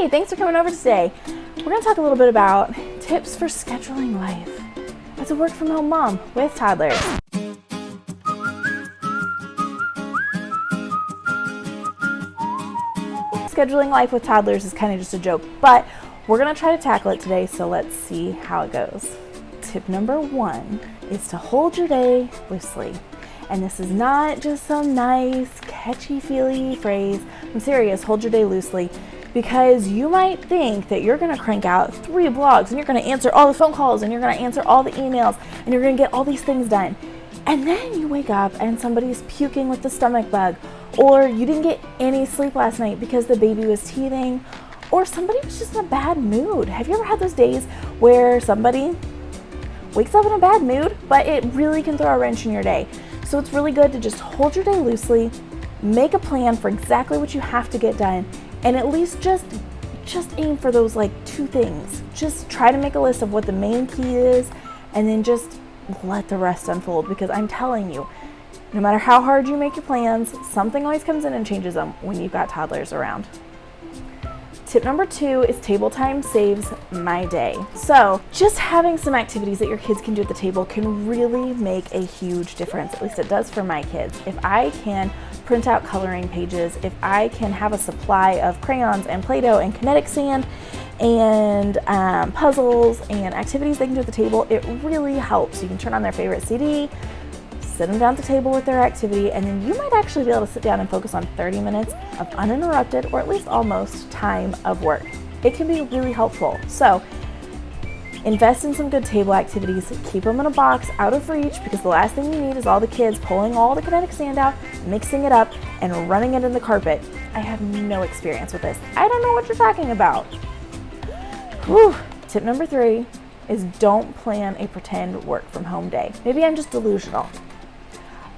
Hey, thanks for coming over today. We're going to talk a little bit about tips for scheduling life as a work-from-home mom with toddlers. Scheduling life with toddlers is kind of just a joke, but we're going to try to tackle it today, so let's see how it goes. Tip number 1 is to hold your day loosely. And this is not just some nice, catchy-feely phrase. I'm serious, hold your day loosely, because you might think that you're going to crank out 3 blogs and you're going to answer all the phone calls and you're going to answer all the emails and you're going to get all these things done. And then you wake up and somebody's puking with the stomach bug, or you didn't get any sleep last night because the baby was teething, or somebody was just in a bad mood. Have you ever had those days where somebody wakes up in a bad mood, but it really can throw a wrench in your day? So it's really good to just hold your day loosely, make a plan for exactly what you have to get done, and at least just aim for those 2 things. Just try to make a list of what the main key is, and then just let the rest unfold, because I'm telling you, no matter how hard you make your plans, something always comes in and changes them when you've got toddlers around. Tip number 2 is table time saves my day. So just having some activities that your kids can do at the table can really make a huge difference. At least it does for my kids. If I can print out coloring pages, if I can have a supply of crayons and Play-Doh and kinetic sand and puzzles and activities they can do at the table, it really helps. You can turn on their favorite CD, sit them down at the table with their activity, and then you might actually be able to sit down and focus on 30 minutes of uninterrupted, or at least almost, time of work. It can be really helpful. So invest in some good table activities, keep them in a box out of reach, because the last thing you need is all the kids pulling all the kinetic sand out, mixing it up, and running it in the carpet. I have no experience with this. I don't know what you're talking about. Whew. Tip number 3 is don't plan a pretend work from home day. Maybe I'm just delusional,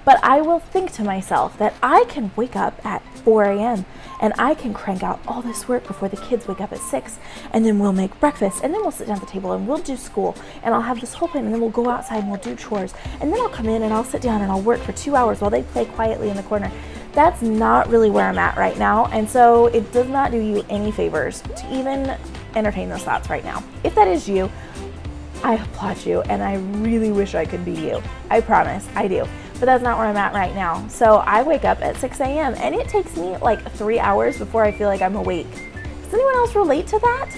but I will think to myself that I can wake up at 4 a.m. and I can crank out all this work before the kids wake up at 6, and then we'll make breakfast, and then we'll sit down at the table and we'll do school, and I'll have this whole plan, and then we'll go outside and we'll do chores, and then I'll come in and I'll sit down and I'll work for 2 hours while they play quietly in the corner. That's not really where I'm at right now, and so it does not do you any favors to even entertain those thoughts right now. If that is you, I applaud you, and I really wish I could be you. I promise, I do. But that's not where I'm at right now. So I wake up at 6 a.m. and it takes me 3 hours before I feel like I'm awake. Does anyone else relate to that?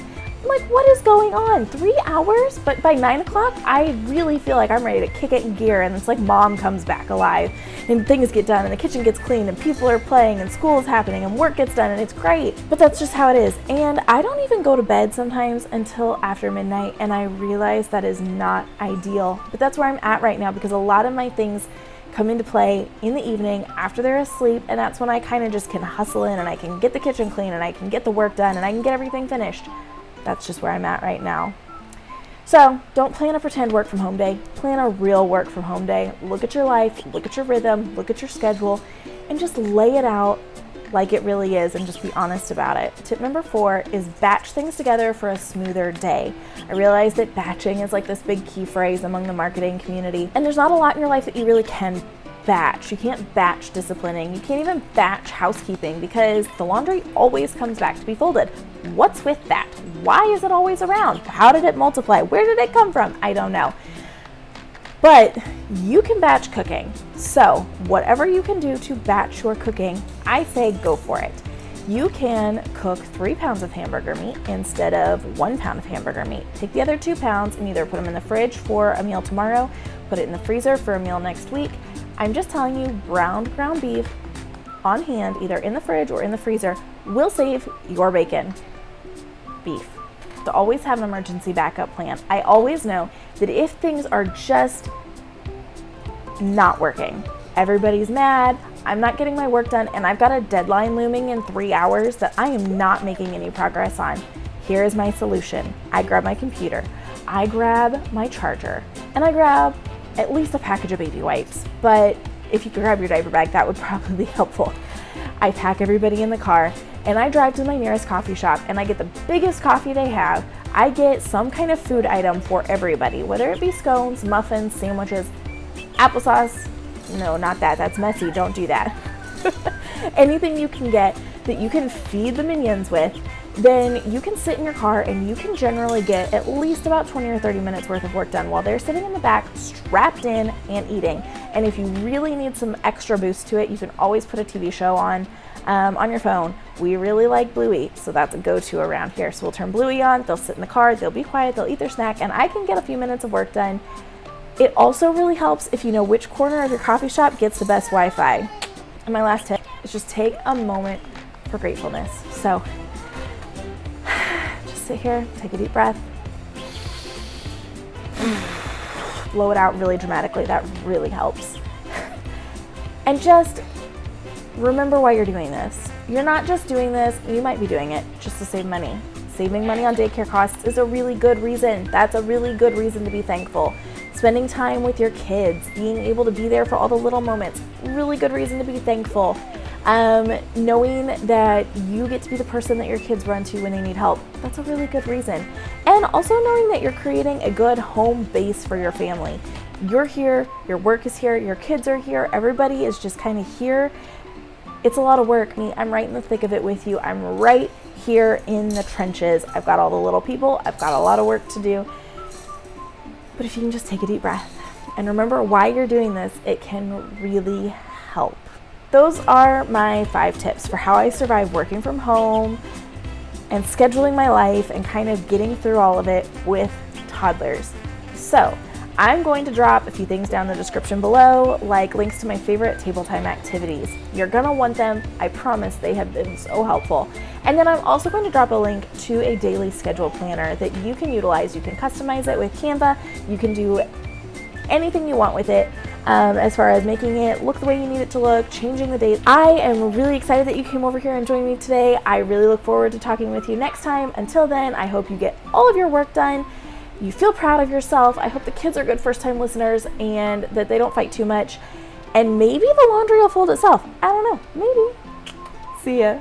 What is going on? 3 hours? But by 9 o'clock, I really feel like I'm ready to kick it in gear, and it's like mom comes back alive and things get done and the kitchen gets cleaned and people are playing and school is happening and work gets done, and it's great. But that's just how it is. And I don't even go to bed sometimes until after midnight, and I realize that is not ideal. But that's where I'm at right now, because a lot of my things come into play in the evening after they're asleep, and that's when I kind of just can hustle in and I can get the kitchen clean and I can get the work done and I can get everything finished. That's just where I'm at right now. So don't plan a pretend work from home day. Plan a real work from home day. Look at your life, look at your rhythm, look at your schedule, and just lay it out like it really is, and just be honest about it. Tip number 4 is batch things together for a smoother day. I realize that batching is this big key phrase among the marketing community, and there's not a lot in your life that you really can batch. You can't batch disciplining. You can't even batch housekeeping, because the laundry always comes back to be folded. What's with that? Why is it always around? How did it multiply? Where did it come from? I don't know. But you can batch cooking. So whatever you can do to batch your cooking, I say go for it. You can cook 3 pounds of hamburger meat instead of 1 pound of hamburger meat. Take the other 2 pounds and either put them in the fridge for a meal tomorrow, put it in the freezer for a meal next week. I'm just telling you, ground beef on hand, either in the fridge or in the freezer, will save your bacon. Beef. To always have an emergency backup plan. I always know that if things are just not working, everybody's mad, I'm not getting my work done, and I've got a deadline looming in 3 hours that I am not making any progress on, here is my solution. I grab my computer, I grab my charger, and I grab at least a package of baby wipes. But if you could grab your diaper bag, that would probably be helpful. I pack everybody in the car, and I drive to my nearest coffee shop, and I get the biggest coffee they have. I get some kind of food item for everybody, whether it be scones, muffins, sandwiches, applesauce. No, not that. That's messy. Don't do that. Anything you can get that you can feed the minions with then you can sit in your car and you can generally get at least about 20 or 30 minutes worth of work done while they're sitting in the back, strapped in and eating. And if you really need some extra boost to it, you can always put a TV show on your phone. We really like Bluey, so that's a go-to around here. So we'll turn Bluey on, they'll sit in the car, they'll be quiet, they'll eat their snack, and I can get a few minutes of work done. It also really helps if you know which corner of your coffee shop gets the best Wi-Fi. And my last tip is just take a moment for gratefulness. So just sit here, take a deep breath, blow it out really dramatically. That really helps. And just remember why you're doing this. You're not just doing this, you might be doing it just to save money. Saving money on daycare costs is a really good reason. That's a really good reason to be thankful. Spending time with your kids, being able to be there for all the little moments, really good reason to be thankful. Knowing that you get to be the person that your kids run to when they need help, that's a really good reason. And also knowing that you're creating a good home base for your family. You're here, your work is here, your kids are here, everybody is just kind of here. It's a lot of work. I'm right in the thick of it with you. I'm right here in the trenches. I've got all the little people. I've got a lot of work to do. But if you can just take a deep breath and remember why you're doing this, it can really help. Those are my 5 tips for how I survive working from home and scheduling my life and kind of getting through all of it with toddlers. So I'm going to drop a few things down in the description below, like links to my favorite table time activities. You're gonna want them. I promise they have been so helpful. And then I'm also going to drop a link to a daily schedule planner that you can utilize. You can customize it with Canva. You can do anything you want with it as far as making it look the way you need it to look, changing the dates. I am really excited that you came over here and joined me today. I really look forward to talking with you next time. Until then, I hope you get all of your work done. You feel proud of yourself. I hope the kids are good first-time listeners and that they don't fight too much. And maybe the laundry will fold itself. I don't know. Maybe. See ya.